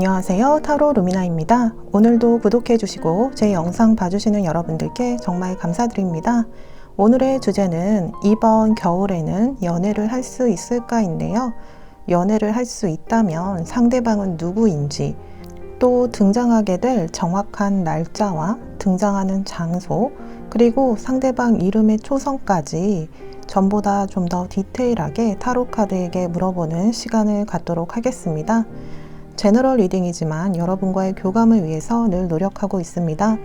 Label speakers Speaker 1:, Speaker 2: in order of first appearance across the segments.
Speaker 1: 안녕하세요. 타로 루미나입니다. 오늘도 구독해주시고 제 영상 봐주시는 여러분들께 정말 감사드립니다. 오늘의 주제는 이번 겨울에는 연애를 할 수 있을까인데요. 연애를 할 수 있다면 상대방은 누구인지, 또 등장하게 될 정확한 날짜와 등장하는 장소, 그리고 상대방 이름의 초성까지 전부 다 좀 더 디테일하게 타로 카드에게 물어보는 시간을 갖도록 하겠습니다. 제너럴 리딩이지만 여러분과의 교감을 위해서 늘 노력하고 있습니다.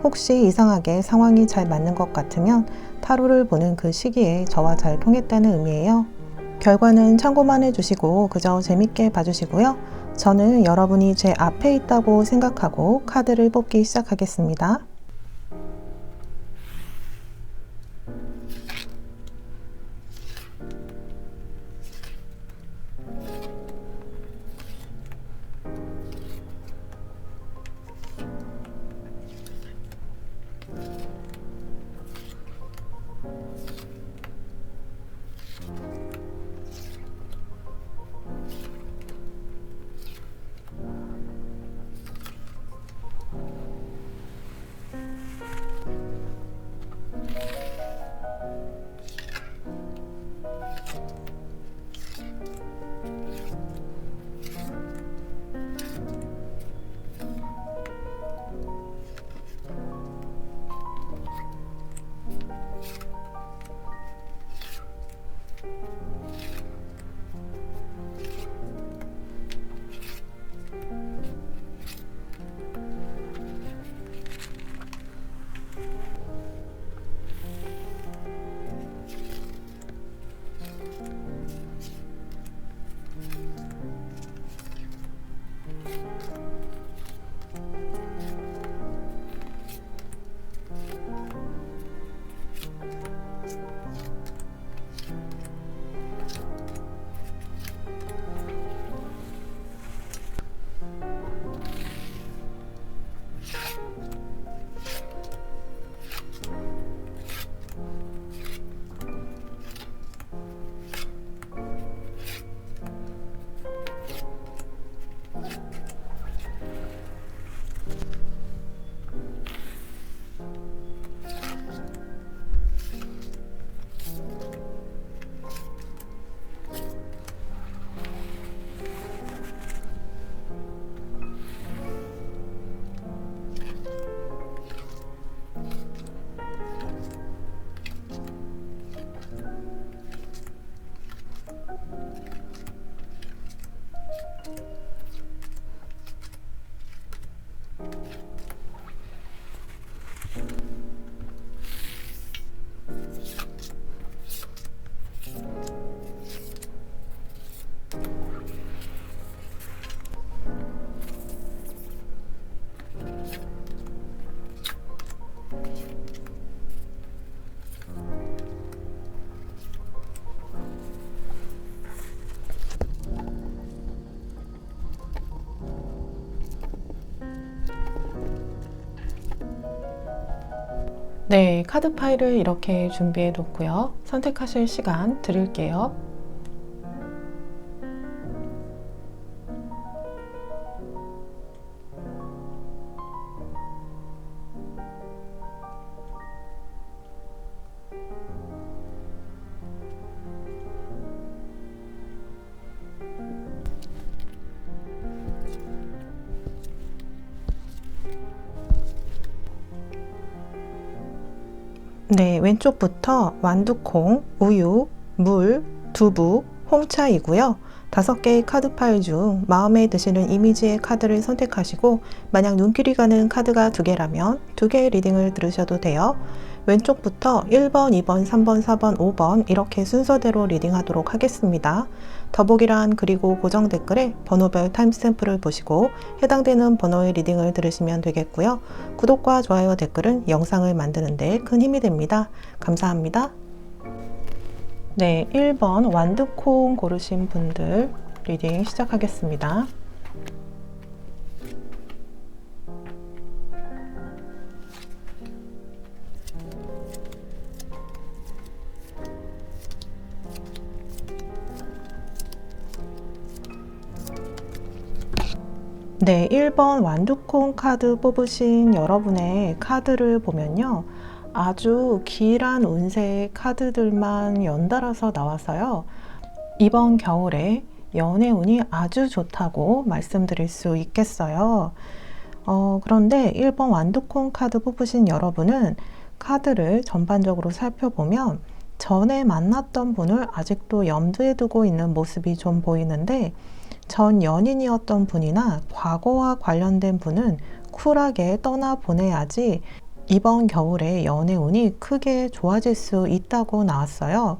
Speaker 1: 혹시 이상하게 상황이 잘 맞는 것 같으면 타로를 보는 그 시기에 저와 잘 통했다는 의미예요. 결과는 참고만 해주시고 그저 재밌게 봐주시고요. 저는 여러분이 제 앞에 있다고 생각하고 카드를 뽑기 시작하겠습니다. 네, 카드 파일을 이렇게 준비해 놓고요. 선택하실 시간 드릴게요. 네, 왼쪽부터 완두콩, 우유, 물, 두부, 홍차이고요. 5개의 카드 파일 중 마음에 드시는 이미지의 카드를 선택하시고 만약 눈길이 가는 카드가 2개라면 2개의 리딩을 들으셔도 돼요. 왼쪽부터 1번, 2번, 3번, 4번, 5번 이렇게 순서대로 리딩하도록 하겠습니다. 더보기란 그리고 고정 댓글에 번호별 타임스탬프를 보시고 해당되는 번호의 리딩을 들으시면 되겠고요. 구독과 좋아요, 댓글은 영상을 만드는 데 큰 힘이 됩니다. 감사합니다. 네, 1번 완두콩 고르신 분들 리딩 시작하겠습니다. 네, 1번 완두콩 카드 뽑으신 여러분의 카드를 보면요. 아주 길한 운세의 카드들만 연달아서 나와서요. 이번 겨울에 연애 운이 아주 좋다고 말씀드릴 수 있겠어요. 그런데 1번 완두콩 카드 뽑으신 여러분은 카드를 전반적으로 살펴보면 전에 만났던 분을 아직도 염두에 두고 있는 모습이 좀 보이는데, 전 연인이었던 분이나 과거와 관련된 분은 쿨하게 떠나보내야지 이번 겨울에 연애 운이 크게 좋아질 수 있다고 나왔어요.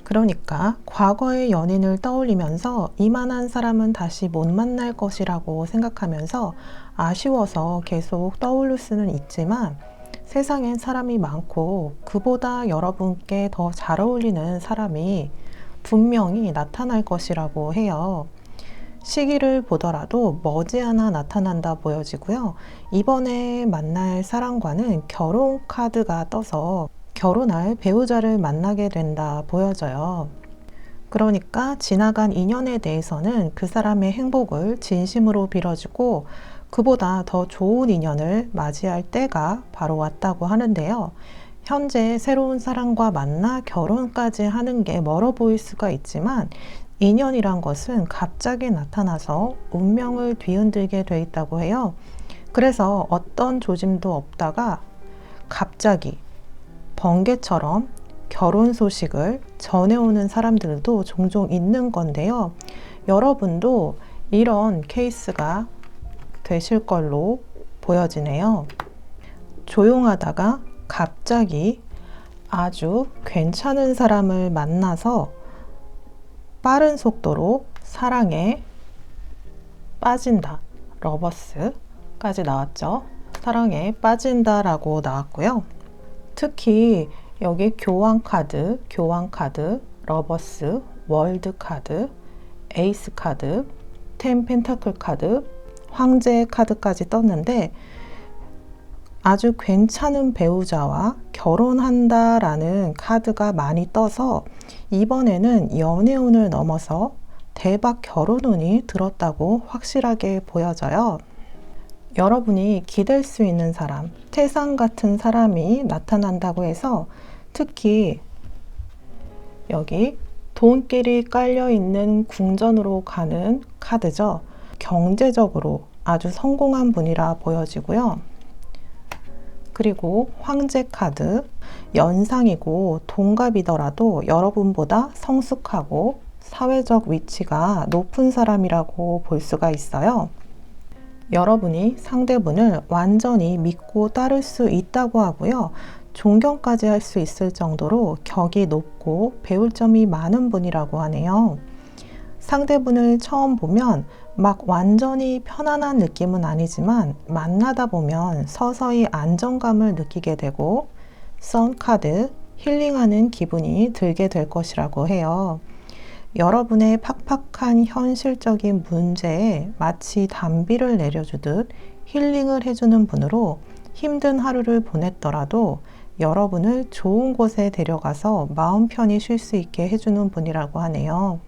Speaker 1: 그러니까 과거의 연인을 떠올리면서 이만한 사람은 다시 못 만날 것이라고 생각하면서 아쉬워서 계속 떠올릴 수는 있지만, 세상엔 사람이 많고 그보다 여러분께 더 잘 어울리는 사람이 분명히 나타날 것이라고 해요. 시기를 보더라도 머지않아 나타난다 보여지고요. 이번에 만날 사람과는 결혼 카드가 떠서 결혼할 배우자를 만나게 된다 보여져요. 그러니까 지나간 인연에 대해서는 그 사람의 행복을 진심으로 빌어주고 그보다 더 좋은 인연을 맞이할 때가 바로 왔다고 하는데요. 현재 새로운 사람과 만나 결혼까지 하는 게 멀어 보일 수가 있지만, 인연이란 것은 갑자기 나타나서 운명을 뒤흔들게 돼 있다고 해요. 그래서 어떤 조짐도 없다가 갑자기 번개처럼 결혼 소식을 전해오는 사람들도 종종 있는 건데요. 여러분도 이런 케이스가 되실 걸로 보여지네요. 조용하다가 갑자기 아주 괜찮은 사람을 만나서 빠른 속도로 사랑에 빠진다. 러버스까지 나왔죠. 사랑에 빠진다라고 나왔고요. 특히 여기 교환 카드, 러버스, 월드 카드, 에이스 카드, 10 펜타클 카드, 황제 카드까지 떴는데, 아주 괜찮은 배우자와 결혼한다라는 카드가 많이 떠서 이번에는 연애운을 넘어서 대박 결혼운이 들었다고 확실하게 보여져요. 여러분이 기댈 수 있는 사람, 태산 같은 사람이 나타난다고 해서, 특히 여기 돈길이 깔려있는 궁전으로 가는 카드죠. 경제적으로 아주 성공한 분이라 보여지고요. 그리고 황제 카드, 연상이고 동갑이더라도 여러분보다 성숙하고 사회적 위치가 높은 사람이라고 볼 수가 있어요. 여러분이 상대분을 완전히 믿고 따를 수 있다고 하고요. 존경까지 할 수 있을 정도로 격이 높고 배울 점이 많은 분이라고 하네요. 상대분을 처음 보면 막 완전히 편안한 느낌은 아니지만 만나다 보면 서서히 안정감을 느끼게 되고 선카드, 힐링하는 기분이 들게 될 것이라고 해요. 여러분의 팍팍한 현실적인 문제에 마치 단비를 내려주듯 힐링을 해주는 분으로 힘든 하루를 보냈더라도 여러분을 좋은 곳에 데려가서 마음 편히 쉴 수 있게 해주는 분이라고 하네요.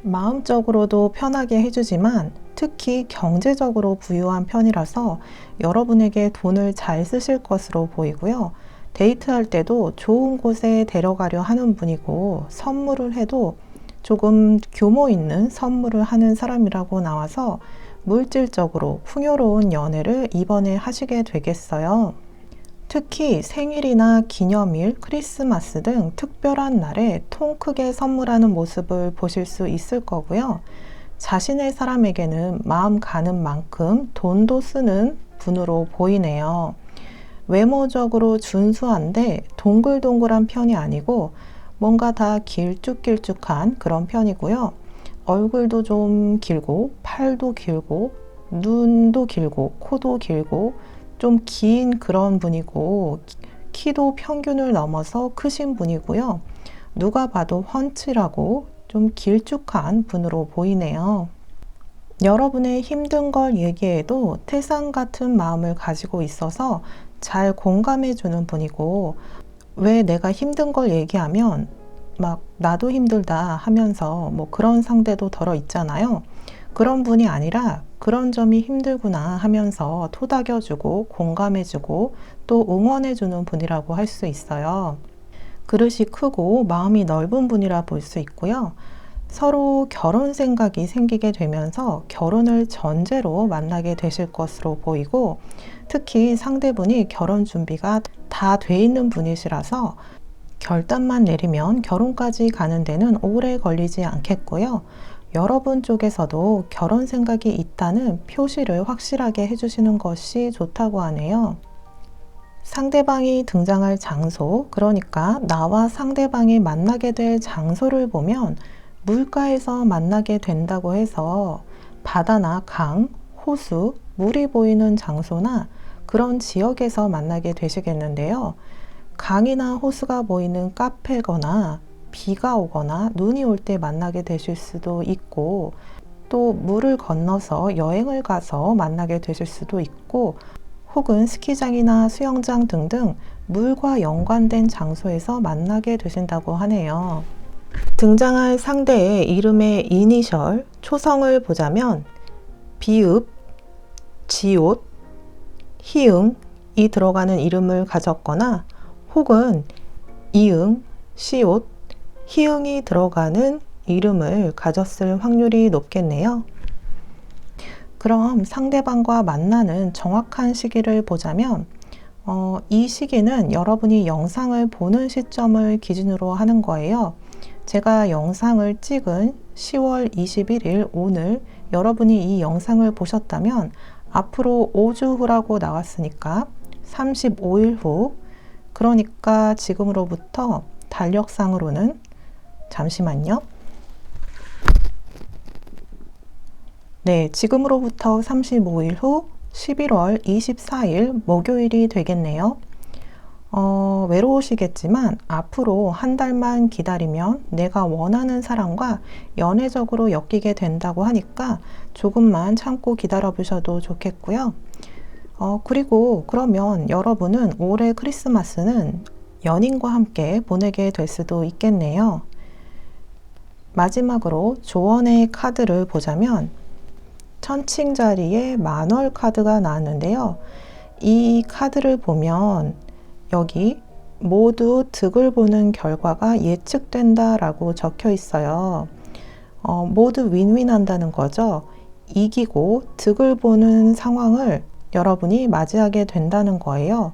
Speaker 1: 마음적으로도 편하게 해주지만 특히 경제적으로 부유한 편이라서 여러분에게 돈을 잘 쓰실 것으로 보이고요. 데이트할 때도 좋은 곳에 데려가려 하는 분이고, 선물을 해도 조금 규모 있는 선물을 하는 사람이라고 나와서 물질적으로 풍요로운 연애를 이번에 하시게 되겠어요. 특히 생일이나 기념일, 크리스마스 등 특별한 날에 통 크게 선물하는 모습을 보실 수 있을 거고요. 자신의 사람에게는 마음 가는 만큼 돈도 쓰는 분으로 보이네요. 외모적으로 준수한데 동글동글한 편이 아니고 뭔가 다 길쭉길쭉한 그런 편이고요. 얼굴도 좀 길고, 팔도 길고, 눈도 길고, 코도 길고, 좀 긴 그런 분이고, 키도 평균을 넘어서 크신 분이고요. 누가 봐도 훤칠하고 좀 길쭉한 분으로 보이네요. 여러분의 힘든 걸 얘기해도 태산 같은 마음을 가지고 있어서 잘 공감해 주는 분이고, 왜 내가 힘든 걸 얘기하면 막 나도 힘들다 하면서 뭐 그런 상대도 덜어 있잖아요. 그런 분이 아니라 그런 점이 힘들구나 하면서 토닥여주고 공감해주고 또 응원해주는 분이라고 할 수 있어요. 그릇이 크고 마음이 넓은 분이라 볼 수 있고요. 서로 결혼 생각이 생기게 되면서 결혼을 전제로 만나게 되실 것으로 보이고, 특히 상대분이 결혼 준비가 다 돼 있는 분이시라서 결단만 내리면 결혼까지 가는 데는 오래 걸리지 않겠고요. 여러분 쪽에서도 결혼 생각이 있다는 표시를 확실하게 해주시는 것이 좋다고 하네요. 상대방이 등장할 장소, 그러니까 나와 상대방이 만나게 될 장소를 보면 물가에서 만나게 된다고 해서 바다나 강, 호수, 물이 보이는 장소나 그런 지역에서 만나게 되시겠는데요. 강이나 호수가 보이는 카페거나 비가 오거나 눈이 올 때 만나게 되실 수도 있고, 또 물을 건너서 여행을 가서 만나게 되실 수도 있고, 혹은 스키장이나 수영장 등등 물과 연관된 장소에서 만나게 되신다고 하네요. 등장할 상대의 이름의 이니셜, 초성을 보자면 비읍, 지읒, 히읗이 들어가는 이름을 가졌거나 혹은 이응, 시옷, 히읗이 들어가는 이름을 가졌을 확률이 높겠네요. 그럼 상대방과 만나는 정확한 시기를 보자면 이 시기는 여러분이 영상을 보는 시점을 기준으로 하는 거예요. 제가 영상을 찍은 10월 21일 오늘 여러분이 이 영상을 보셨다면 앞으로 5주 후라고 나왔으니까 35일 후, 그러니까 지금으로부터 달력상으로는 잠시만요. 네, 지금으로부터 35일 후 11월 24일 목요일이 되겠네요. 외로우시겠지만 앞으로 한 달만 기다리면 내가 원하는 사람과 연애적으로 엮이게 된다고 하니까 조금만 참고 기다려 보셔도 좋겠고요. 그리고 그러면 여러분은 올해 크리스마스는 연인과 함께 보내게 될 수도 있겠네요. 마지막으로 조언의 카드를 보자면 천칭 자리에 만월 카드가 나왔는데요. 이 카드를 보면 여기 모두 득을 보는 결과가 예측된다 라고 적혀 있어요. 모두 윈윈 한다는 거죠. 이기고 득을 보는 상황을 여러분이 맞이하게 된다는 거예요.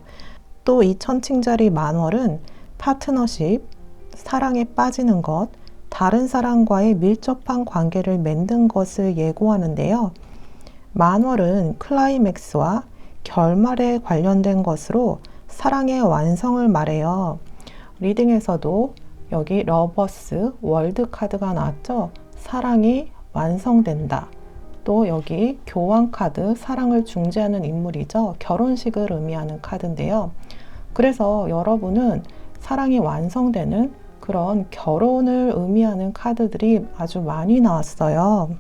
Speaker 1: 또 이 천칭자리 만월은 파트너십, 사랑에 빠지는 것, 다른 사람과의 밀접한 관계를 맺는 것을 예고하는데요. 만월은 클라이맥스와 결말에 관련된 것으로 사랑의 완성을 말해요. 리딩에서도 여기 러버스 월드 카드가 나왔죠. 사랑이 완성된다. 또 여기 교환 카드, 사랑을 중재하는 인물이죠. 결혼식을 의미하는 카드인데요. 그래서 여러분은 사랑이 완성되는 그런 결혼을 의미하는 카드들이 아주 많이 나왔어요.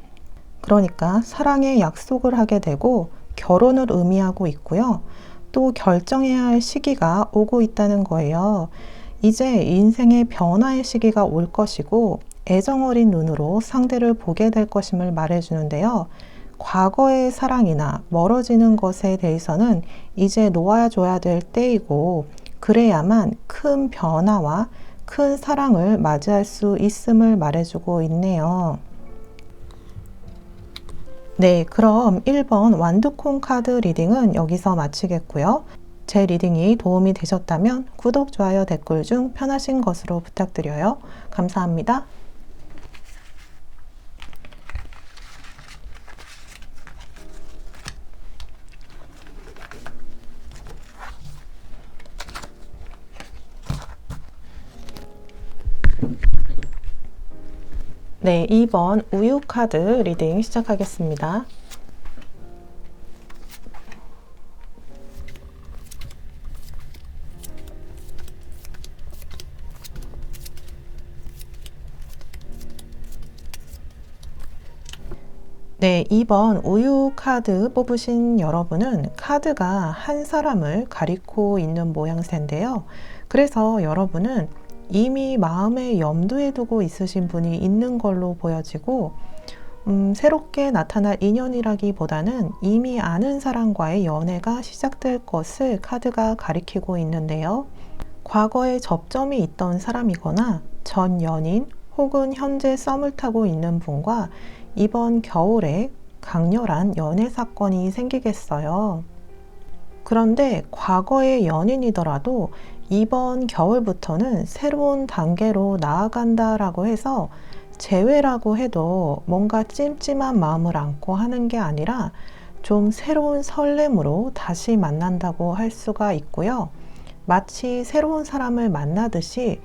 Speaker 1: 그러니까 사랑의 약속을 하게 되고 결혼을 의미하고 있고요. 또 결정해야 할 시기가 오고 있다는 거예요. 이제 인생의 변화의 시기가 올 것이고 애정어린 눈으로 상대를 보게 될 것임을 말해주는데요. 과거의 사랑이나 멀어지는 것에 대해서는 이제 놓아줘야 될 때이고, 그래야만 큰 변화와 큰 사랑을 맞이할 수 있음을 말해주고 있네요. 네, 그럼 1번 완두콩 카드 리딩은 여기서 마치겠고요. 제 리딩이 도움이 되셨다면 구독, 좋아요, 댓글 중 편하신 것으로 부탁드려요. 감사합니다. 네, 2번 우유 카드 리딩 시작하겠습니다. 네, 2번 우유 카드 뽑으신 여러분은 카드가 한 사람을 가리고 있는 모양새인데요. 그래서 여러분은 이미 마음에 염두에 두고 있으신 분이 있는 걸로 보여지고, 새롭게 나타날 인연이라기보다는 이미 아는 사람과의 연애가 시작될 것을 카드가 가리키고 있는데요. 과거에 접점이 있던 사람이거나 전 연인 혹은 현재 썸을 타고 있는 분과 이번 겨울에 강렬한 연애 사건이 생기겠어요. 그런데 과거의 연인이더라도 이번 겨울부터는 새로운 단계로 나아간다라고 해서 재회라고 해도 뭔가 찜찜한 마음을 안고 하는 게 아니라 좀 새로운 설렘으로 다시 만난다고 할 수가 있고요. 마치 새로운 사람을 만나듯이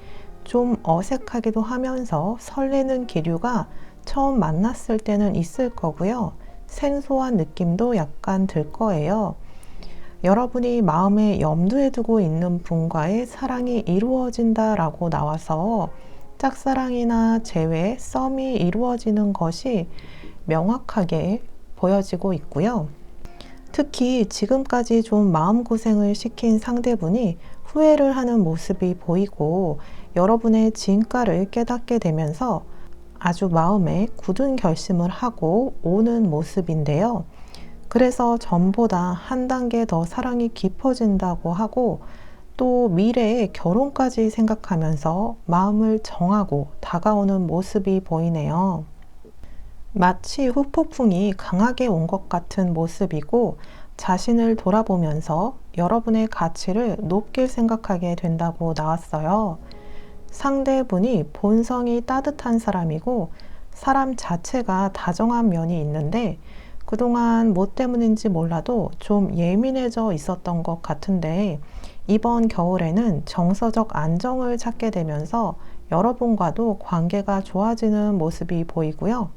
Speaker 1: 좀 어색하기도 하면서 설레는 기류가 처음 만났을 때는 있을 거고요. 생소한 느낌도 약간 들 거예요. 여러분이 마음에 염두에 두고 있는 분과의 사랑이 이루어진다라고 나와서 짝사랑이나 재회, 썸이 이루어지는 것이 명확하게 보여지고 있고요. 특히 지금까지 좀 마음고생을 시킨 상대분이 후회를 하는 모습이 보이고 여러분의 진가를 깨닫게 되면서 아주 마음에 굳은 결심을 하고 오는 모습인데요. 그래서 전보다 한 단계 더 사랑이 깊어진다고 하고 또 미래의 결혼까지 생각하면서 마음을 정하고 다가오는 모습이 보이네요. 마치 후폭풍이 강하게 온 것 같은 모습이고 자신을 돌아보면서 여러분의 가치를 높게 생각하게 된다고 나왔어요. 상대분이 본성이 따뜻한 사람이고 사람 자체가 다정한 면이 있는데 그동안 뭐 때문인지 몰라도 좀 예민해져 있었던 것 같은데 이번 겨울에는 정서적 안정을 찾게 되면서 여러분과도 관계가 좋아지는 모습이 보이고요.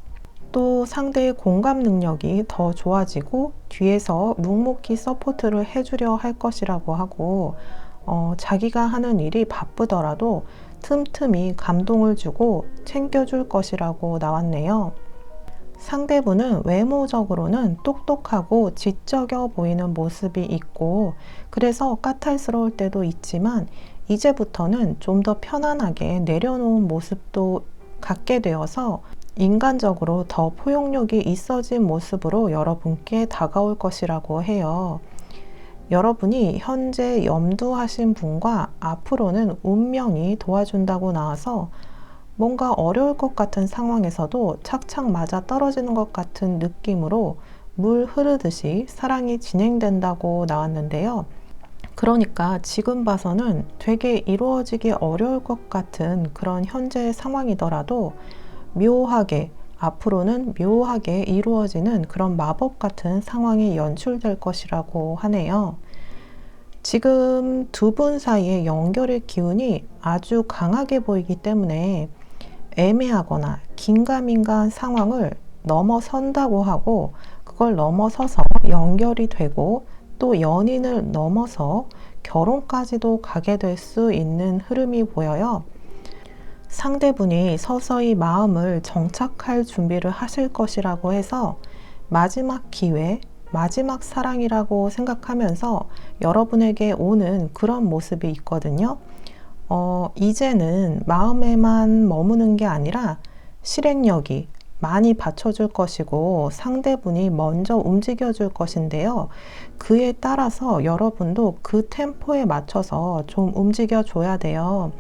Speaker 1: 또 상대의 공감 능력이 더 좋아지고 뒤에서 묵묵히 서포트를 해주려 할 것이라고 하고 자기가 하는 일이 바쁘더라도 틈틈이 감동을 주고 챙겨줄 것이라고 나왔네요. 상대분은 외모적으로는 똑똑하고 지적여 보이는 모습이 있고 그래서 까탈스러울 때도 있지만 이제부터는 좀 더 편안하게 내려놓은 모습도 갖게 되어서 인간적으로 더 포용력이 있어진 모습으로 여러분께 다가올 것이라고 해요. 여러분이 현재 염두하신 분과 앞으로는 운명이 도와준다고 나와서 뭔가 어려울 것 같은 상황에서도 착착 맞아 떨어지는 것 같은 느낌으로 물 흐르듯이 사랑이 진행된다고 나왔는데요. 그러니까 지금 봐서는 되게 이루어지기 어려울 것 같은 그런 현재 상황이더라도 묘하게 앞으로는 묘하게 이루어지는 그런 마법 같은 상황이 연출될 것이라고 하네요. 지금 두 분 사이의 연결의 기운이 아주 강하게 보이기 때문에 애매하거나 긴가민가한 상황을 넘어선다고 하고 그걸 넘어서서 연결이 되고 또 연인을 넘어서 결혼까지도 가게 될 수 있는 흐름이 보여요. 상대분이 서서히 마음을 정착할 준비를 하실 것이라고 해서 마지막 기회, 마지막 사랑이라고 생각하면서 여러분에게 오는 그런 모습이 있거든요. 이제는 마음에만 머무는 게 아니라 실행력이 많이 받쳐줄 것이고 상대분이 먼저 움직여줄 것인데요. 그에 따라서 여러분도 그 템포에 맞춰서 좀 움직여줘야 돼요.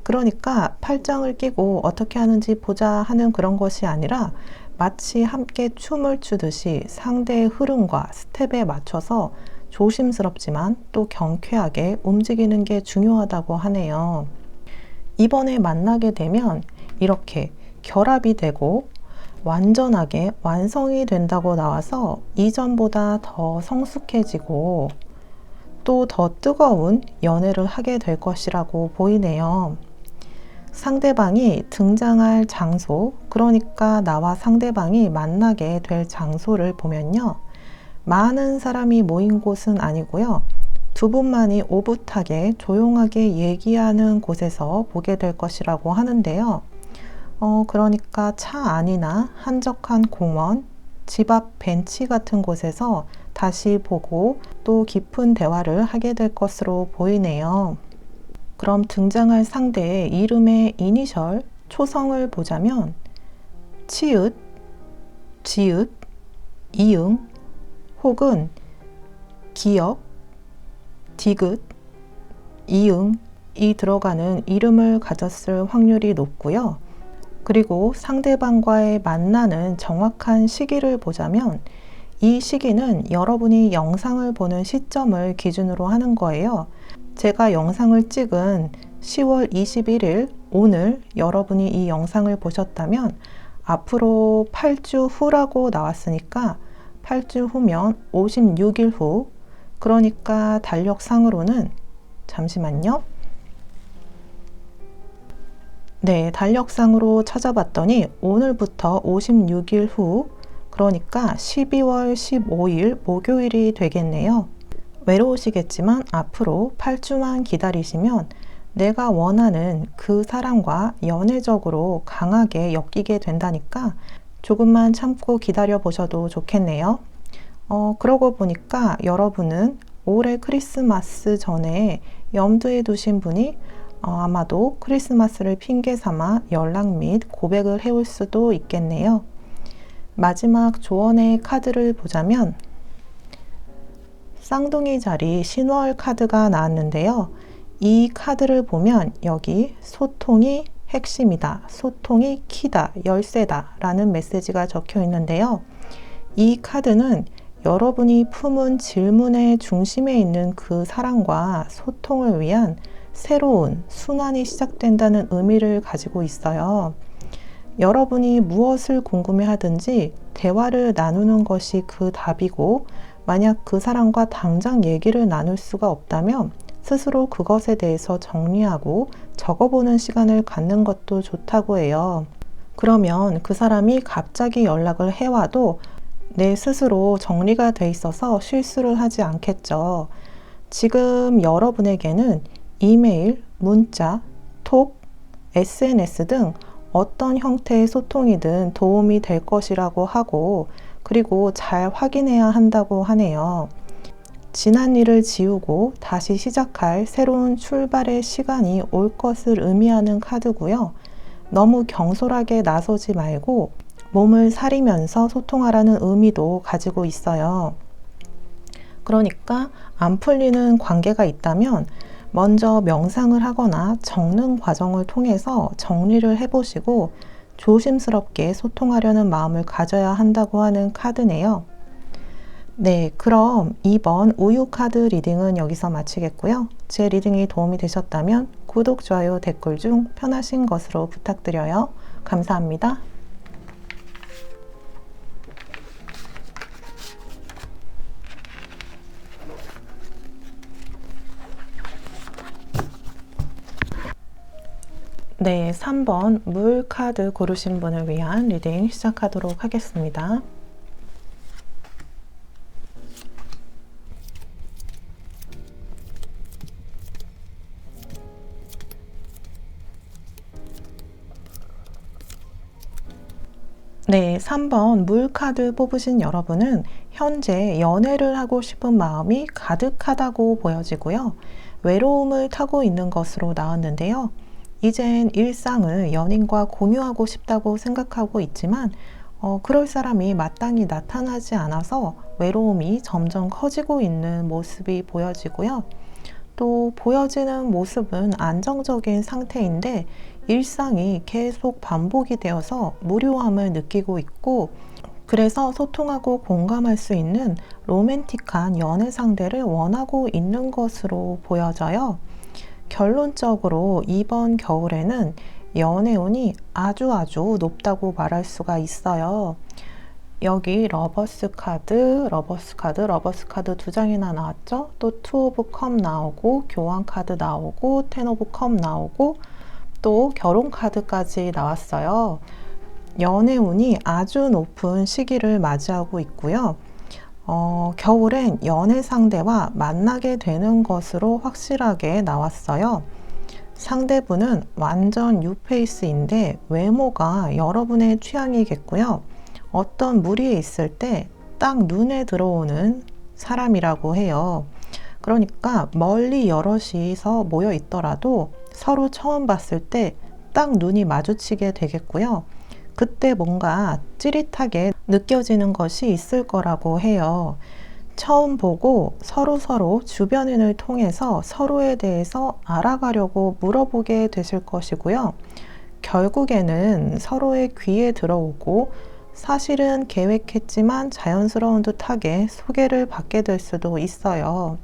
Speaker 1: 그러니까 팔짱을 끼고 어떻게 하는지 보자 하는 그런 것이 아니라 마치 함께 춤을 추듯이 상대의 흐름과 스텝에 맞춰서 조심스럽지만 또 경쾌하게 움직이는 게 중요하다고 하네요. 이번에 만나게 되면 이렇게 결합이 되고 완전하게 완성이 된다고 나와서 이전보다 더 성숙해지고 또 더 뜨거운 연애를 하게 될 것이라고 보이네요. 상대방이 등장할 장소, 그러니까 나와 상대방이 만나게 될 장소를 보면요. 많은 사람이 모인 곳은 아니고요. 두 분만이 오붓하게 조용하게 얘기하는 곳에서 보게 될 것이라고 하는데요. 그러니까 차 안이나 한적한 공원, 집 앞 벤치 같은 곳에서 다시 보고 또 깊은 대화를 하게 될 것으로 보이네요. 그럼 등장할 상대의 이름의 이니셜, 초성을 보자면 치읓, 지읒, 이응 혹은 기역, 디귿, 이응이 들어가는 이름을 가졌을 확률이 높고요. 그리고 상대방과의 만나는 정확한 시기를 보자면 이 시기는 여러분이 영상을 보는 시점을 기준으로 하는 거예요. 제가 영상을 찍은 10월 21일 오늘 여러분이 이 영상을 보셨다면 앞으로 8주 후라고 나왔으니까 8주 후면 56일 후, 그러니까 달력상으로는 잠시만요. 네, 달력상으로 찾아봤더니 오늘부터 56일 후, 그러니까 12월 15일 목요일이 되겠네요. 외로우시겠지만 앞으로 8주만 기다리시면 내가 원하는 그 사람과 연애적으로 강하게 엮이게 된다니까 조금만 참고 기다려 보셔도 좋겠네요. 그러고 보니까 여러분은 올해 크리스마스 전에 염두에 두신 분이 아마도 크리스마스를 핑계 삼아 연락 및 고백을 해올 수도 있겠네요. 마지막 조언의 카드를 보자면 쌍둥이 자리 신월 카드가 나왔는데요. 이 카드를 보면 여기 소통이 핵심이다, 소통이 키다, 열쇠다 라는 메시지가 적혀 있는데요. 이 카드는 여러분이 품은 질문의 중심에 있는 그 사람과 소통을 위한 새로운 순환이 시작된다는 의미를 가지고 있어요. 여러분이 무엇을 궁금해하든지 대화를 나누는 것이 그 답이고, 만약 그 사람과 당장 얘기를 나눌 수가 없다면 스스로 그것에 대해서 정리하고 적어보는 시간을 갖는 것도 좋다고 해요. 그러면 그 사람이 갑자기 연락을 해와도 내 스스로 정리가 돼 있어서 실수를 하지 않겠죠. 지금 여러분에게는 이메일, 문자, 톡, SNS 등 어떤 형태의 소통이든 도움이 될 것이라고 하고, 그리고 잘 확인해야 한다고 하네요. 지난 일을 지우고 다시 시작할 새로운 출발의 시간이 올 것을 의미하는 카드고요. 너무 경솔하게 나서지 말고 몸을 사리면서 소통하라는 의미도 가지고 있어요. 그러니까 안 풀리는 관계가 있다면 먼저 명상을 하거나 적는 과정을 통해서 정리를 해보시고 조심스럽게 소통하려는 마음을 가져야 한다고 하는 카드네요. 네, 그럼 이번 우유 카드 리딩은 여기서 마치겠고요. 제 리딩이 도움이 되셨다면 구독, 좋아요, 댓글 중 편하신 것으로 부탁드려요. 감사합니다. 네, 3번 물 카드 고르신 분을 위한 리딩 시작하도록 하겠습니다. 네, 3번 물 카드 뽑으신 여러분은 현재 연애를 하고 싶은 마음이 가득하다고 보여지고요. 외로움을 타고 있는 것으로 나왔는데요. 이젠 일상을 연인과 공유하고 싶다고 생각하고 있지만 그럴 사람이 마땅히 나타나지 않아서 외로움이 점점 커지고 있는 모습이 보여지고요. 또 보여지는 모습은 안정적인 상태인데 일상이 계속 반복이 되어서 무료함을 느끼고 있고, 그래서 소통하고 공감할 수 있는 로맨틱한 연애 상대를 원하고 있는 것으로 보여져요. 결론적으로 이번 겨울에는 연애운이 아주 높다고 말할 수가 있어요. 여기 러버스 카드 두 장이나 나왔죠. 또 투 오브 컵 나오고, 교환 카드 나오고, 텐 오브 컵 나오고, 또 결혼 카드까지 나왔어요. 연애운이 아주 높은 시기를 맞이하고 있고요. 겨울엔 연애 상대와 만나게 되는 것으로 확실하게 나왔어요. 상대분은 완전 뉴페이스인데 외모가 여러분의 취향이겠고요. 어떤 무리에 있을 때 딱 눈에 들어오는 사람이라고 해요. 그러니까 멀리 여럿이서 모여 있더라도 서로 처음 봤을 때 딱 눈이 마주치게 되겠고요. 그때 뭔가 찌릿하게 느껴지는 것이 있을 거라고 해요. 처음 보고 서로 주변인을 통해서 서로에 대해서 알아가려고 물어보게 되실 것이고요. 결국에는 서로의 귀에 들어오고 사실은 계획했지만 자연스러운 듯하게 소개를 받게 될 수도 있어요.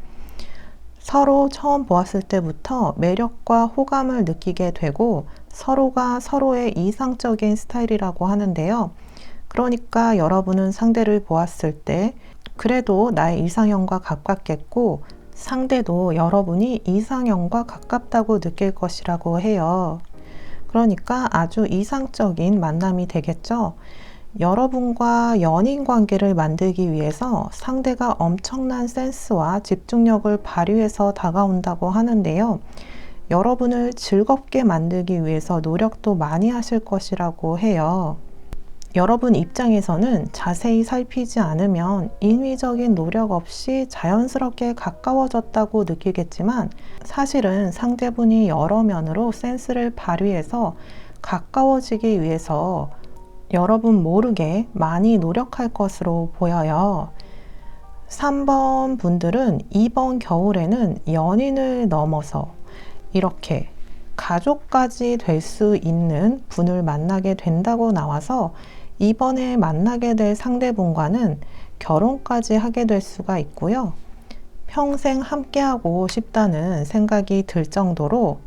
Speaker 1: 서로 처음 보았을 때부터 매력과 호감을 느끼게 되고 서로가 서로의 이상적인 스타일이라고 하는데요. 그러니까 여러분은 상대를 보았을 때 그래도 나의 이상형과 가깝겠고 상대도 여러분이 이상형과 가깝다고 느낄 것이라고 해요. 그러니까 아주 이상적인 만남이 되겠죠. 여러분과 연인 관계를 만들기 위해서 상대가 엄청난 센스와 집중력을 발휘해서 다가온다고 하는데요. 여러분을 즐겁게 만들기 위해서 노력도 많이 하실 것이라고 해요. 여러분 입장에서는 자세히 살피지 않으면 인위적인 노력 없이 자연스럽게 가까워졌다고 느끼겠지만 사실은 상대분이 여러 면으로 센스를 발휘해서 가까워지기 위해서 여러분 모르게 많이 노력할 것으로 보여요. 3번 분들은 이번 겨울에는 연인을 넘어서 이렇게 가족까지 될 수 있는 분을 만나게 된다고 나와서 이번에 만나게 될 상대분과는 결혼까지 하게 될 수가 있고요. 평생 함께하고 싶다는 생각이 들 정도로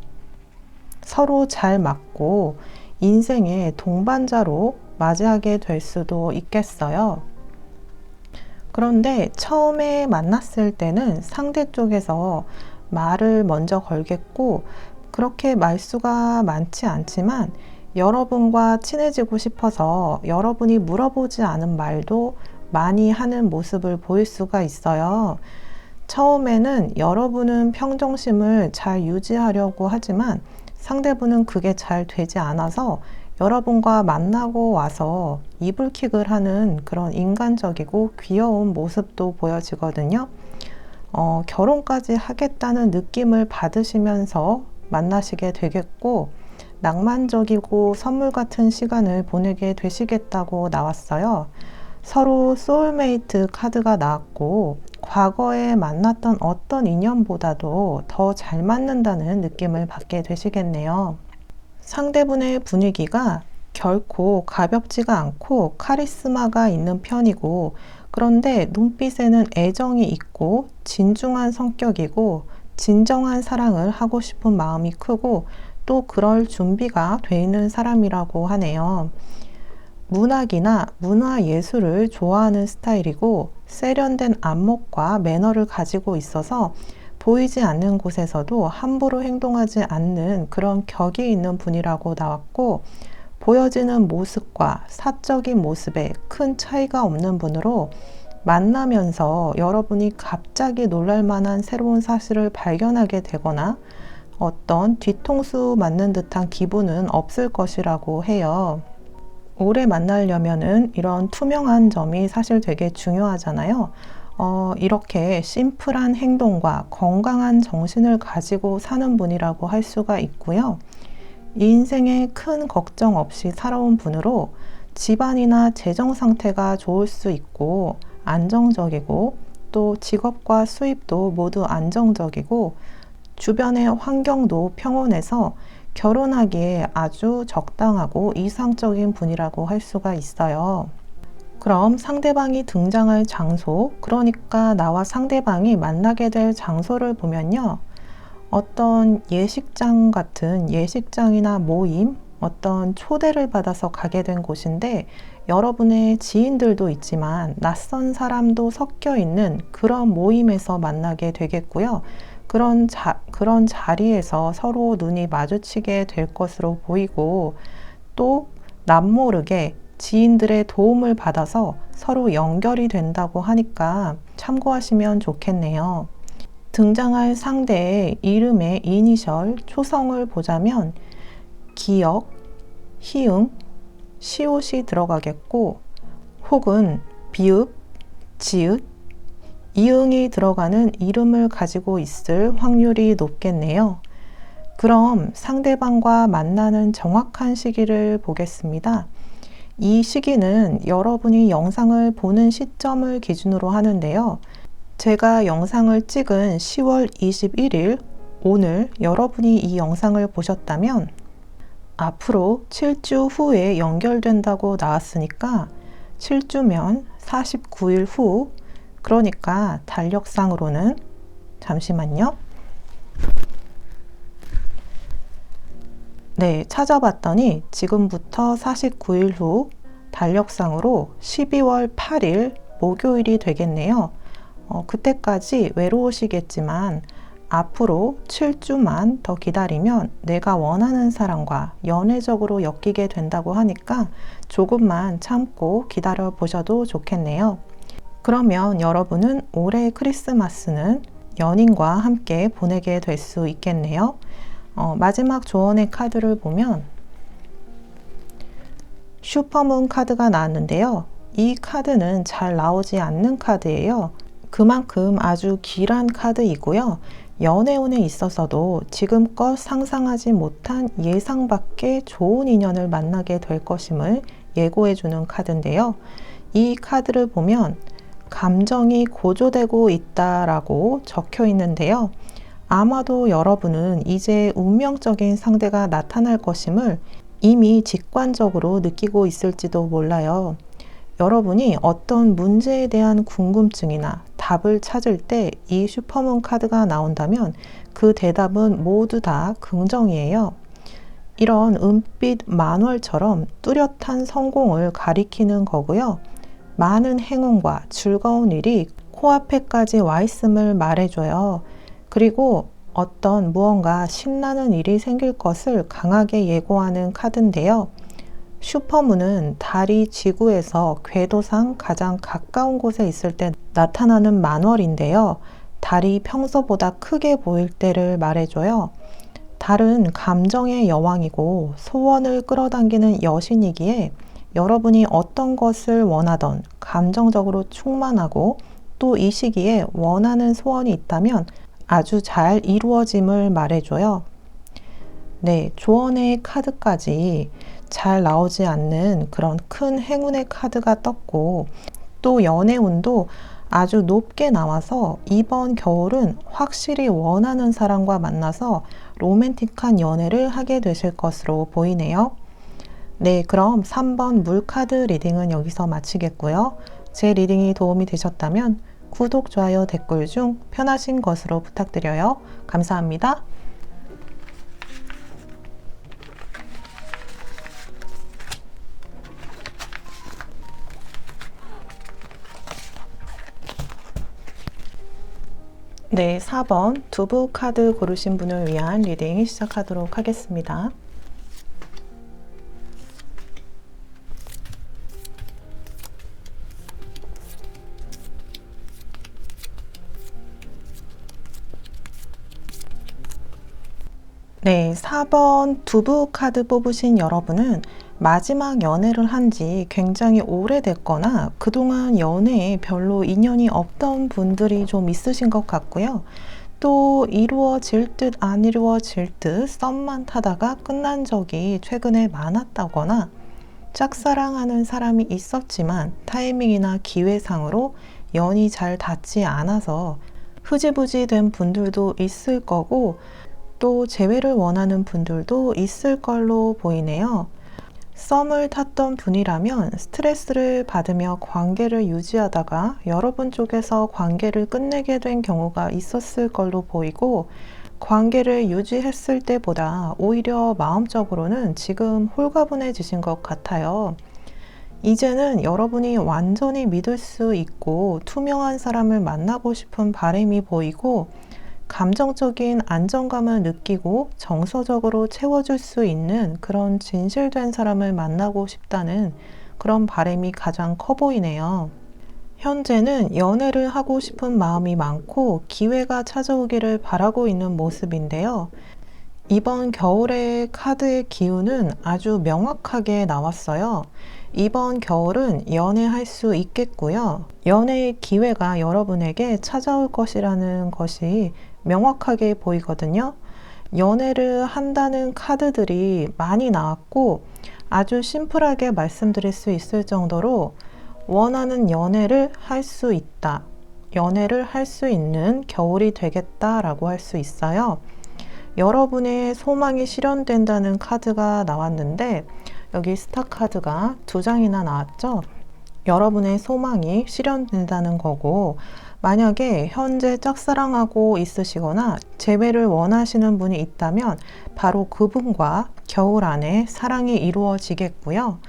Speaker 1: 서로 잘 맞고 인생의 동반자로 맞이하게 될 수도 있겠어요. 그런데 처음에 만났을 때는 상대 쪽에서 말을 먼저 걸겠고 그렇게 말수가 많지 않지만 여러분과 친해지고 싶어서 여러분이 물어보지 않은 말도 많이 하는 모습을 보일 수가 있어요. 처음에는 여러분은 평정심을 잘 유지하려고 하지만 상대분은 그게 잘 되지 않아서 여러분과 만나고 와서 이불킥을 하는 그런 인간적이고 귀여운 모습도 보여지거든요. 결혼까지 하겠다는 느낌을 받으시면서 만나시게 되겠고 낭만적이고 선물 같은 시간을 보내게 되시겠다고 나왔어요. 서로 소울메이트 카드가 나왔고 과거에 만났던 어떤 인연보다도 더 잘 맞는다는 느낌을 받게 되시겠네요. 상대분의 분위기가 결코 가볍지가 않고 카리스마가 있는 편이고 그런데 눈빛에는 애정이 있고 진중한 성격이고 진정한 사랑을 하고 싶은 마음이 크고 또 그럴 준비가 돼 있는 사람이라고 하네요. 문학이나 문화예술을 좋아하는 스타일이고 세련된 안목과 매너를 가지고 있어서 보이지 않는 곳에서도 함부로 행동하지 않는 그런 격이 있는 분이라고 나왔고 보여지는 모습과 사적인 모습에 큰 차이가 없는 분으로 만나면서 여러분이 갑자기 놀랄 만한 새로운 사실을 발견하게 되거나 어떤 뒤통수 맞는 듯한 기분은 없을 것이라고 해요. 오래 만나려면은 이런 투명한 점이 사실 되게 중요하잖아요. 이렇게 심플한 행동과 건강한 정신을 가지고 사는 분이라고 할 수가 있고요. 인생에 큰 걱정 없이 살아온 분으로 집안이나 재정 상태가 좋을 수 있고 안정적이고 또 직업과 수입도 모두 안정적이고 주변의 환경도 평온해서 결혼하기에 아주 적당하고 이상적인 분이라고 할 수가 있어요. 그럼 상대방이 등장할 장소, 그러니까 나와 상대방이 만나게 될 장소를 보면요. 어떤 예식장 같은 예식장이나 모임, 어떤 초대를 받아서 가게 된 곳인데 여러분의 지인들도 있지만 낯선 사람도 섞여 있는 그런 모임에서 만나게 되겠고요. 그런 자리에서 서로 눈이 마주치게 될 것으로 보이고 또 남모르게 지인들의 도움을 받아서 서로 연결이 된다고 하니까 참고하시면 좋겠네요. 등장할 상대의 이름의 이니셜, 초성을 보자면 기역, 희응, 시옷이 들어가겠고 혹은 비읍, 지읒, 이응이 들어가는 이름을 가지고 있을 확률이 높겠네요. 그럼 상대방과 만나는 정확한 시기를 보겠습니다. 이 시기는 여러분이 영상을 보는 시점을 기준으로 하는데요. 제가 영상을 찍은 10월 21일 오늘 여러분이 이 영상을 보셨다면 앞으로 7주 후에 연결된다고 나왔으니까 7주면 49일 후, 그러니까 달력상으로는 잠시만요. 네, 찾아봤더니 지금부터 49일 후 달력상으로 12월 8일 목요일이 되겠네요. 그때까지 외로우시겠지만 앞으로 7주만 더 기다리면 내가 원하는 사람과 연애적으로 엮이게 된다고 하니까 조금만 참고 기다려 보셔도 좋겠네요. 그러면 여러분은 올해 크리스마스는 연인과 함께 보내게 될 수 있겠네요. 마지막 조언의 카드를 보면 슈퍼문 카드가 나왔는데요. 이 카드는 잘 나오지 않는 카드예요. 그만큼 아주 길한 카드이고요. 연애운에 있어서도 지금껏 상상하지 못한 예상 밖의 좋은 인연을 만나게 될 것임을 예고해주는 카드인데요. 이 카드를 보면 감정이 고조되고 있다라고 적혀 있는데요. 아마도 여러분은 이제 운명적인 상대가 나타날 것임을 이미 직관적으로 느끼고 있을지도 몰라요. 여러분이 어떤 문제에 대한 궁금증이나 답을 찾을 때 이 슈퍼문 카드가 나온다면 그 대답은 모두 다 긍정이에요. 이런 은빛 만월처럼 뚜렷한 성공을 가리키는 거고요. 많은 행운과 즐거운 일이 코앞에까지 와 있음을 말해줘요. 그리고 어떤 무언가 신나는 일이 생길 것을 강하게 예고하는 카드인데요. 슈퍼문은 달이 지구에서 궤도상 가장 가까운 곳에 있을 때 나타나는 만월인데요. 달이 평소보다 크게 보일 때를 말해줘요. 달은 감정의 여왕이고 소원을 끌어당기는 여신이기에 여러분이 어떤 것을 원하던 감정적으로 충만하고 또 이 시기에 원하는 소원이 있다면 아주 잘 이루어짐을 말해줘요. 네, 조언의 카드까지 잘 나오지 않는 그런 큰 행운의 카드가 떴고 또 연애운도 아주 높게 나와서 이번 겨울은 확실히 원하는 사람과 만나서 로맨틱한 연애를 하게 되실 것으로 보이네요. 네, 그럼 3번 물카드 리딩은 여기서 마치겠고요. 제 리딩이 도움이 되셨다면 구독, 좋아요, 댓글 중 편하신 것으로 부탁드려요. 감사합니다. 네, 4번 두부 카드 고르신 분을 위한 리딩 시작하도록 하겠습니다. 네, 4번 두부 카드 뽑으신 여러분은 마지막 연애를 한 지 굉장히 오래됐거나 그동안 연애에 별로 인연이 없던 분들이 좀 있으신 것 같고요. 또 이루어질 듯 안 이루어질 듯 썸만 타다가 끝난 적이 최근에 많았다거나 짝사랑하는 사람이 있었지만 타이밍이나 기회상으로 연이 잘 닿지 않아서 흐지부지 된 분들도 있을 거고 또 재회를 원하는 분들도 있을 걸로 보이네요. 썸을 탔던 분이라면 스트레스를 받으며 관계를 유지하다가 여러분 쪽에서 관계를 끝내게 된 경우가 있었을 걸로 보이고 관계를 유지했을 때보다 오히려 마음적으로는 지금 홀가분해지신 것 같아요. 이제는 여러분이 완전히 믿을 수 있고 투명한 사람을 만나고 싶은 바람이 보이고 감정적인 안정감을 느끼고 정서적으로 채워줄 수 있는 그런 진실된 사람을 만나고 싶다는 그런 바람이 가장 커 보이네요. 현재는 연애를 하고 싶은 마음이 많고 기회가 찾아오기를 바라고 있는 모습인데요. 이번 겨울의 카드의 기운은 아주 명확하게 나왔어요. 이번 겨울은 연애할 수 있겠고요. 연애의 기회가 여러분에게 찾아올 것이라는 것이 명확하게 보이거든요. 연애를 한다는 카드들이 많이 나왔고 아주 심플하게 말씀드릴 수 있을 정도로 원하는 연애를 할 수 있다. 연애를 할 수 있는 겨울이 되겠다라고 할 수 있어요. 여러분의 소망이 실현된다는 카드가 나왔는데 여기 스타 카드가 2장이나 나왔죠. 여러분의 소망이 실현된다는 거고, 만약에 현재 짝사랑하고 있으시거나 재회를 원하시는 분이 있다면 바로 그분과 겨울 안에 사랑이 이루어지겠고요.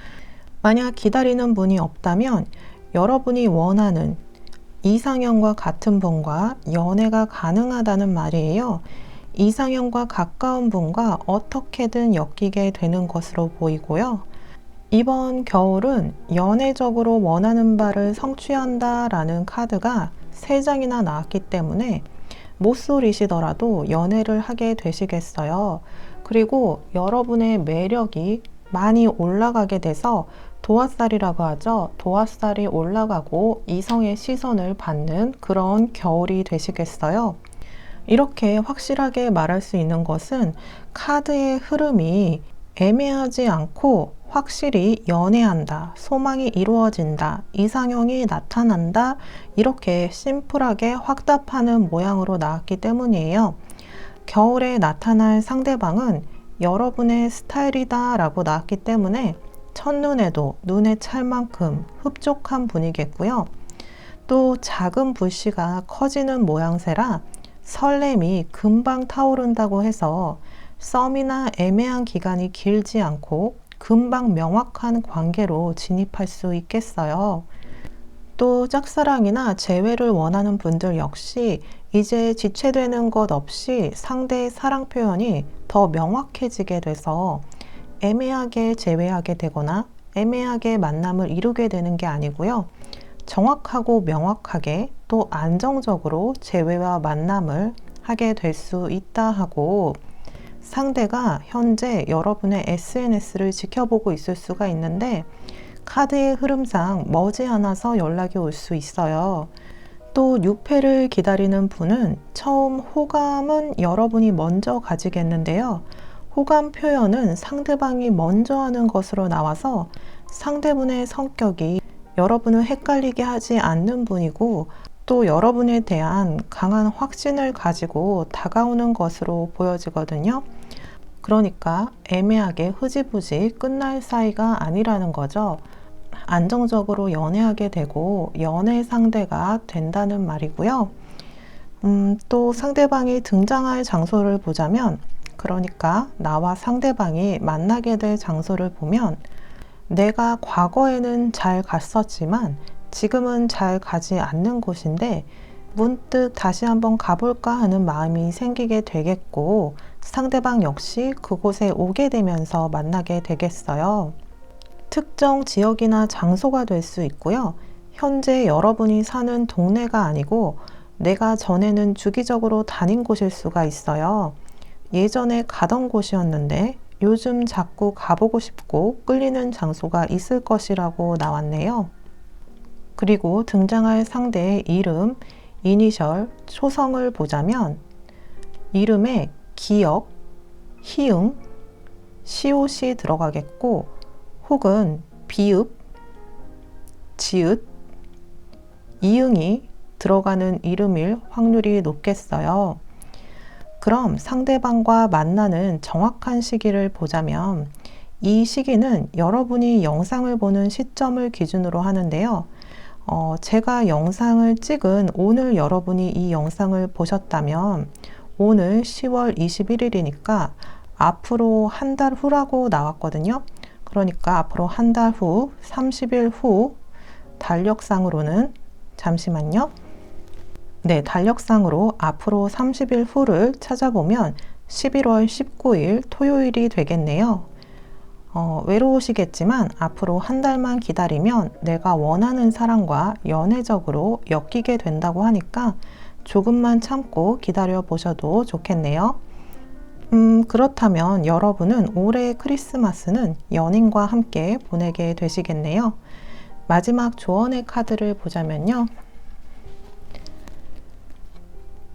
Speaker 1: 만약 기다리는 분이 없다면 여러분이 원하는 이상형과 같은 분과 연애가 가능하다는 말이에요. 이상형과 가까운 분과 어떻게든 엮이게 되는 것으로 보이고요. 이번 겨울은 연애적으로 원하는 바를 성취한다라는 카드가 3장이나 나왔기 때문에 모쏠이시더라도 연애를 하게 되시겠어요. 그리고 여러분의 매력이 많이 올라가게 돼서 도화살이라고 하죠. 도화살이 올라가고 이성의 시선을 받는 그런 겨울이 되시겠어요. 이렇게 확실하게 말할 수 있는 것은 카드의 흐름이 애매하지 않고 확실히 연애한다, 소망이 이루어진다, 이상형이 나타난다, 이렇게 심플하게 확답하는 모양으로 나왔기 때문이에요. 겨울에 나타날 상대방은 여러분의 스타일이다 라고 나왔기 때문에 첫눈에도 눈에 찰 만큼 흡족한 분이겠고요. 또 작은 불씨가 커지는 모양새라 설렘이 금방 타오른다고 해서 썸이나 애매한 기간이 길지 않고 금방 명확한 관계로 진입할 수 있겠어요. 또 짝사랑이나 재회를 원하는 분들 역시 이제 지체되는 것 없이 상대의 사랑 표현이 더 명확해지게 돼서 애매하게 재회하게 되거나 애매하게 만남을 이루게 되는 게 아니고요. 정확하고 명확하게 또 안정적으로 재회와 만남을 하게 될 수 있다 하고, 상대가 현재 여러분의 SNS를 지켜보고 있을 수가 있는데 카드의 흐름상 머지않아서 연락이 올 수 있어요. 또 6회를 기다리는 분은 처음 호감은 여러분이 먼저 가지겠는데요. 호감 표현은 상대방이 먼저 하는 것으로 나와서 상대분의 성격이 여러분을 헷갈리게 하지 않는 분이고, 또 여러분에 대한 강한 확신을 가지고 다가오는 것으로 보여지거든요. 그러니까 애매하게 흐지부지 끝날 사이가 아니라는 거죠. 안정적으로 연애하게 되고 연애 상대가 된다는 말이고요. 또 상대방이 등장할 장소를 보자면, 그러니까 나와 상대방이 만나게 될 장소를 보면 내가 과거에는 잘 갔었지만 지금은 잘 가지 않는 곳인데 문득 다시 한번 가볼까 하는 마음이 생기게 되겠고, 상대방 역시 그곳에 오게 되면서 만나게 되겠어요. 특정 지역이나 장소가 될 수 있고요. 현재 여러분이 사는 동네가 아니고 내가 전에는 주기적으로 다닌 곳일 수가 있어요. 예전에 가던 곳이었는데 요즘 자꾸 가보고 싶고 끌리는 장소가 있을 것이라고 나왔네요. 그리고 등장할 상대의 이름, 이니셜, 초성을 보자면 이름에 기역, 희응, 시옷이 들어가겠고, 혹은 비읍, 지읒, 이응이 들어가는 이름일 확률이 높겠어요. 그럼 상대방과 만나는 정확한 시기를 보자면 이 시기는 여러분이 영상을 보는 시점을 기준으로 하는데요. 제가 영상을 찍은 오늘 여러분이 이 영상을 보셨다면 오늘 10월 21일이니까 앞으로 한 달 후라고 나왔거든요. 그러니까 앞으로 한 달 후, 30일 후 달력상으로는, 잠시만요. 네, 달력상으로 앞으로 30일 후를 찾아보면 11월 19일 토요일이 되겠네요. 외로우시겠지만 앞으로 한 달만 기다리면 내가 원하는 사람과 연애적으로 엮이게 된다고 하니까 조금만 참고 기다려 보셔도 좋겠네요. 그렇다면 여러분은 올해 크리스마스는 연인과 함께 보내게 되시겠네요. 마지막 조언의 카드를 보자면요.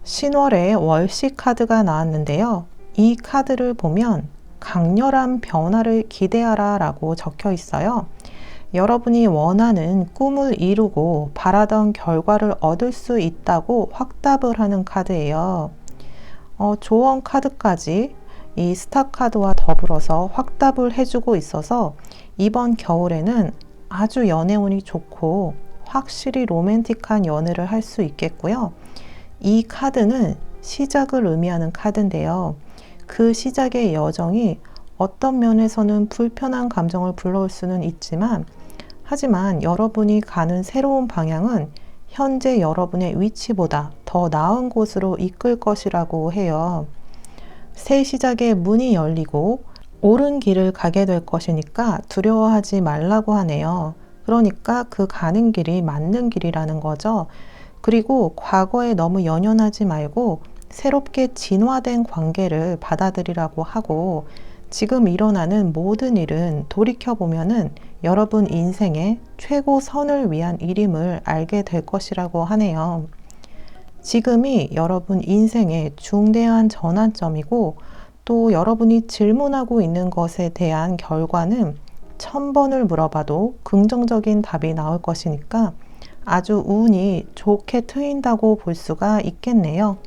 Speaker 1: 신월에 월시 카드가 나왔는데요. 이 카드를 보면 강렬한 변화를 기대하라 라고 적혀 있어요. 여러분이 원하는 꿈을 이루고 바라던 결과를 얻을 수 있다고 확답을 하는 카드예요. 조언 카드까지 이 스타 카드와 더불어서 확답을 해주고 있어서 이번 겨울에는 아주 연애운이 좋고 확실히 로맨틱한 연애를 할 수 있겠고요. 이 카드는 시작을 의미하는 카드인데요. 그 시작의 여정이 어떤 면에서는 불편한 감정을 불러올 수는 있지만, 하지만 여러분이 가는 새로운 방향은 현재 여러분의 위치보다 더 나은 곳으로 이끌 것이라고 해요. 새 시작의 문이 열리고 옳은 길을 가게 될 것이니까 두려워하지 말라고 하네요. 그러니까 그 가는 길이 맞는 길이라는 거죠. 그리고 과거에 너무 연연하지 말고 새롭게 진화된 관계를 받아들이라고 하고, 지금 일어나는 모든 일은 돌이켜보면은 여러분 인생의 최고선을 위한 일임을 알게 될 것이라고 하네요. 지금이 여러분 인생의 중대한 전환점이고, 또 여러분이 질문하고 있는 것에 대한 결과는 1000번을 물어봐도 긍정적인 답이 나올 것이니까 아주 운이 좋게 트인다고 볼 수가 있겠네요.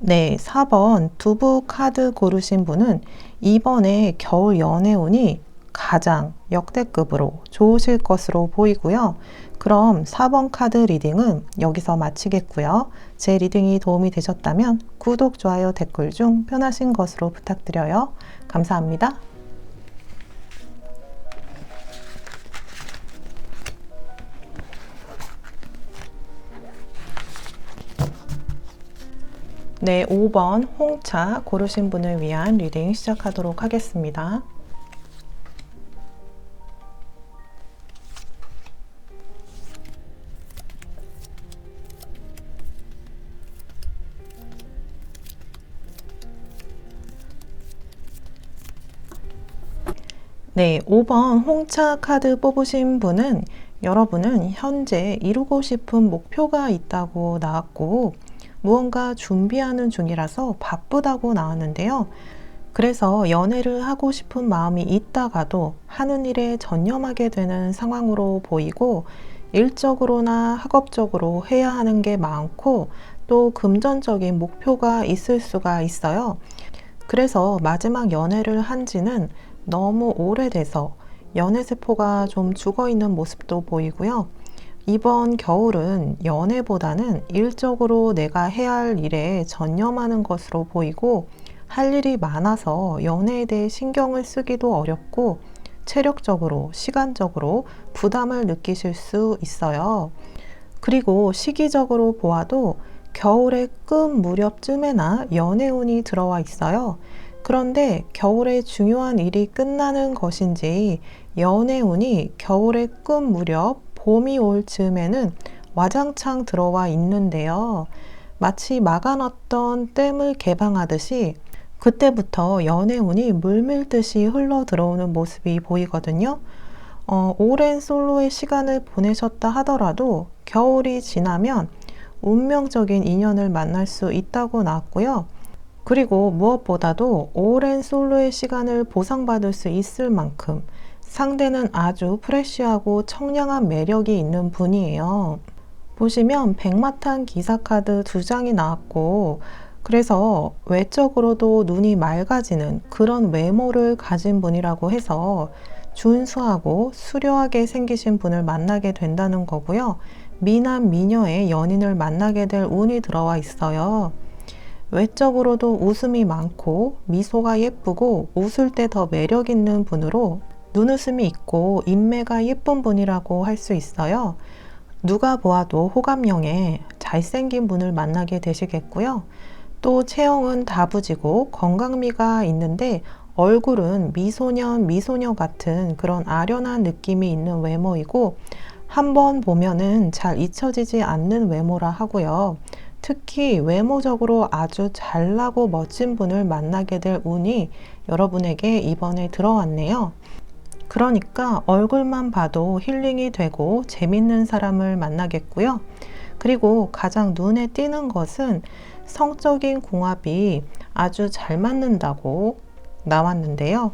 Speaker 1: 네, 4번 두부 카드 고르신 분은 이번에 겨울 연애운이 가장 역대급으로 좋으실 것으로 보이고요. 그럼 4번 카드 리딩은 여기서 마치겠고요. 제 리딩이 도움이 되셨다면 구독, 좋아요, 댓글 중 편하신 것으로 부탁드려요. 감사합니다. 네, 5번 홍차 고르신 분을 위한 리딩 시작하도록 하겠습니다. 네, 5번 홍차 카드 뽑으신 분은 여러분은 현재 이루고 싶은 목표가 있다고 나왔고, 무언가 준비하는 중이라서 바쁘다고 나왔는데요. 그래서 연애를 하고 싶은 마음이 있다가도 하는 일에 전념하게 되는 상황으로 보이고, 일적으로나 학업적으로 해야 하는 게 많고 또 금전적인 목표가 있을 수가 있어요. 그래서 마지막 연애를 한 지는 너무 오래돼서 연애세포가 좀 죽어있는 모습도 보이고요. 이번 겨울은 연애보다는 일적으로 내가 해야 할 일에 전념하는 것으로 보이고, 할 일이 많아서 연애에 대해 신경을 쓰기도 어렵고 체력적으로, 시간적으로 부담을 느끼실 수 있어요. 그리고 시기적으로 보아도 겨울의 끝 무렵쯤에나 연애운이 들어와 있어요. 그런데 겨울에 중요한 일이 끝나는 것인지 연애운이 겨울의 끝 무렵 봄이 올 즈음에는 와장창 들어와 있는데요. 마치 막아놨던 댐을 개방하듯이 그때부터 연애운이 물밀듯이 흘러 들어오는 모습이 보이거든요. 오랜 솔로의 시간을 보내셨다 하더라도 겨울이 지나면 운명적인 인연을 만날 수 있다고 나왔고요. 그리고 무엇보다도 오랜 솔로의 시간을 보상받을 수 있을 만큼 상대는 아주 프레쉬하고 청량한 매력이 있는 분이에요. 보시면 백마탄 기사 카드 2장이 나왔고, 그래서 외적으로도 눈이 맑아지는 그런 외모를 가진 분이라고 해서 준수하고 수려하게 생기신 분을 만나게 된다는 거고요. 미남 미녀의 연인을 만나게 될 운이 들어와 있어요. 외적으로도 웃음이 많고 미소가 예쁘고 웃을 때 더 매력 있는 분으로 눈웃음이 있고 인매가 예쁜 분이라고 할 수 있어요. 누가 보아도 호감형의 잘생긴 분을 만나게 되시겠고요. 또 체형은 다부지고 건강미가 있는데 얼굴은 미소년, 미소녀 같은 그런 아련한 느낌이 있는 외모이고, 한번 보면은 잘 잊혀지지 않는 외모라 하고요. 특히 외모적으로 아주 잘나고 멋진 분을 만나게 될 운이 여러분에게 이번에 들어왔네요. 그러니까 얼굴만 봐도 힐링이 되고 재밌는 사람을 만나겠고요. 그리고 가장 눈에 띄는 것은 성적인 궁합이 아주 잘 맞는다고 나왔는데요.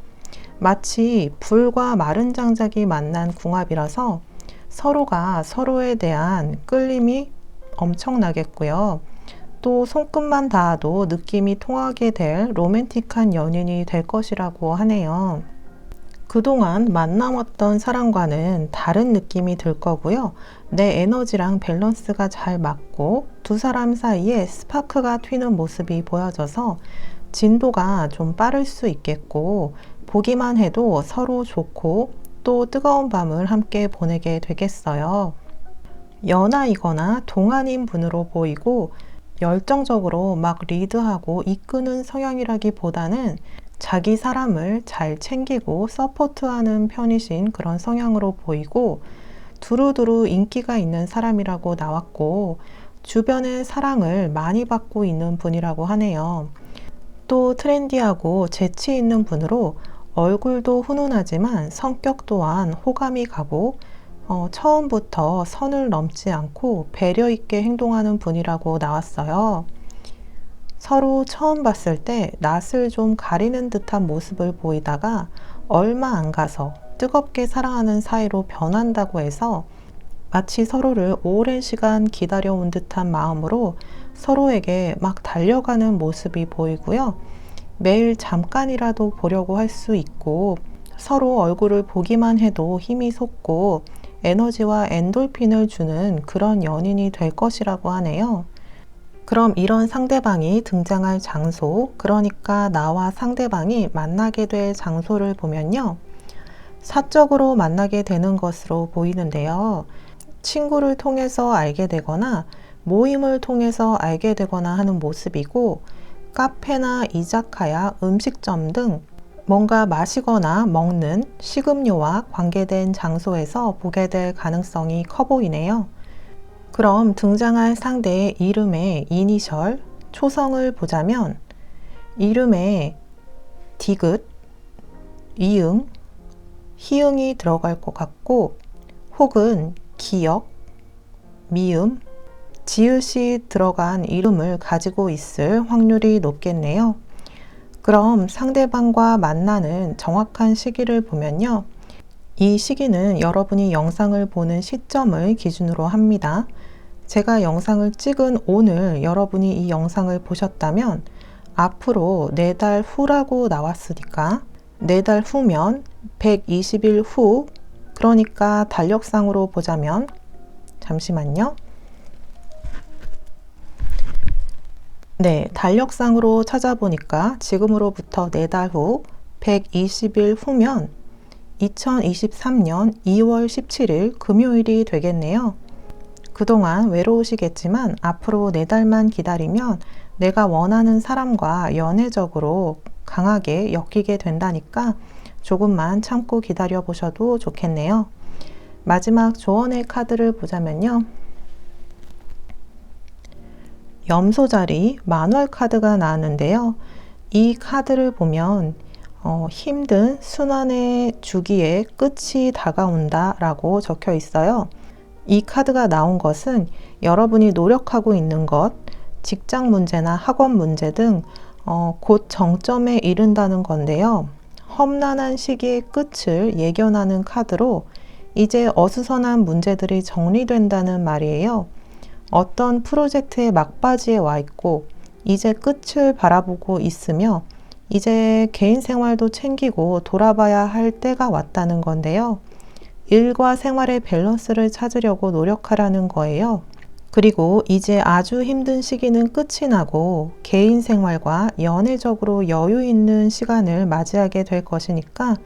Speaker 1: 마치 불과 마른 장작이 만난 궁합이라서 서로가 서로에 대한 끌림이 엄청나겠고요. 또 손끝만 닿아도 느낌이 통하게 될 로맨틱한 연인이 될 것이라고 하네요. 그동안 만나왔던 사람과는 다른 느낌이 들 거고요. 내 에너지랑 밸런스가 잘 맞고 두 사람 사이에 스파크가 튀는 모습이 보여져서 진도가 좀 빠를 수 있겠고, 보기만 해도 서로 좋고 또 뜨거운 밤을 함께 보내게 되겠어요. 연하이거나 동안인 분으로 보이고 열정적으로 막 리드하고 이끄는 성향이라기보다는 자기 사람을 잘 챙기고 서포트하는 편이신 그런 성향으로 보이고, 두루두루 인기가 있는 사람이라고 나왔고, 주변의 사랑을 많이 받고 있는 분이라고 하네요. 또 트렌디하고 재치 있는 분으로 얼굴도 훈훈하지만 성격 또한 호감이 가고 처음부터 선을 넘지 않고 배려 있게 행동하는 분이라고 나왔어요. 서로 처음 봤을 때 낯을 좀 가리는 듯한 모습을 보이다가 얼마 안 가서 뜨겁게 사랑하는 사이로 변한다고 해서 마치 서로를 오랜 시간 기다려온 듯한 마음으로 서로에게 막 달려가는 모습이 보이고요. 매일 잠깐이라도 보려고 할 수 있고 서로 얼굴을 보기만 해도 힘이 솟고 에너지와 엔돌핀을 주는 그런 연인이 될 것이라고 하네요. 그럼 이런 상대방이 등장할 장소, 그러니까 나와 상대방이 만나게 될 장소를 보면요. 사적으로 만나게 되는 것으로 보이는데요. 친구를 통해서 알게 되거나 모임을 통해서 알게 되거나 하는 모습이고, 카페나 이자카야, 음식점 등 뭔가 마시거나 먹는 식음료와 관계된 장소에서 보게 될 가능성이 커 보이네요. 그럼 등장할 상대의 이름의 이니셜, 초성을 보자면 이름에 디귿, 이응, 희응이 들어갈 것 같고, 혹은 기역, 미음, 지읒이 들어간 이름을 가지고 있을 확률이 높겠네요. 그럼 상대방과 만나는 정확한 시기를 보면요. 이 시기는 여러분이 영상을 보는 시점을 기준으로 합니다. 제가 영상을 찍은 오늘 여러분이 이 영상을 보셨다면 앞으로 4달 후라고 나왔으니까 4달 후면 120일 후, 그러니까 달력상으로 보자면, 잠시만요. 네, 달력상으로 찾아보니까 지금으로부터 4달 후 120일 후면 2023년 2월 17일 금요일이 되겠네요. 그동안 외로우시겠지만 앞으로 4달만 기다리면 내가 원하는 사람과 연애적으로 강하게 엮이게 된다니까 조금만 참고 기다려 보셔도 좋겠네요. 마지막 조언의 카드를 보자면요. 염소자리 만월 카드가 나왔는데요. 이 카드를 보면 힘든 순환의 주기의 끝이 다가온다 라고 적혀 있어요. 이 카드가 나온 것은 여러분이 노력하고 있는 것, 직장 문제나 학원 문제 등 곧 정점에 이른다는 건데요. 험난한 시기의 끝을 예견하는 카드로 이제 어수선한 문제들이 정리된다는 말이에요. 어떤 프로젝트의 막바지에 와 있고 이제 끝을 바라보고 있으며 이제 개인 생활도 챙기고 돌아봐야 할 때가 왔다는 건데요. 일과 생활의 밸런스를 찾으려고 노력하라는 거예요. 그리고 이제 아주 힘든 시기는 끝이 나고 개인 생활과 연애적으로 여유 있는 시간을 맞이하게 될 것이니까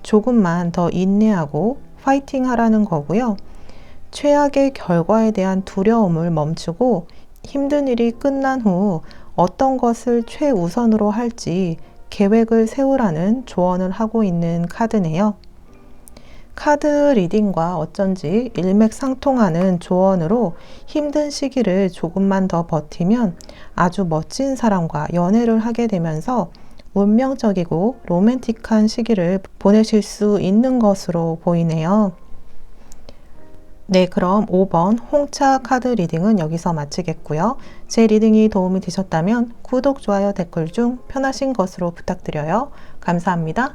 Speaker 1: 조금만 더 인내하고 파이팅 하라는 거고요. 최악의 결과에 대한 두려움을 멈추고 힘든 일이 끝난 후 어떤 것을 최우선으로 할지 계획을 세우라는 조언을 하고 있는 카드네요. 카드 리딩과 어쩐지 일맥상통하는 조언으로 힘든 시기를 조금만 더 버티면 아주 멋진 사람과 연애를 하게 되면서 운명적이고 로맨틱한 시기를 보내실 수 있는 것으로 보이네요. 네, 그럼 5번 홍차 카드 리딩은 여기서 마치겠고요. 제 리딩이 도움이 되셨다면 구독, 좋아요, 댓글 중 편하신 것으로 부탁드려요. 감사합니다.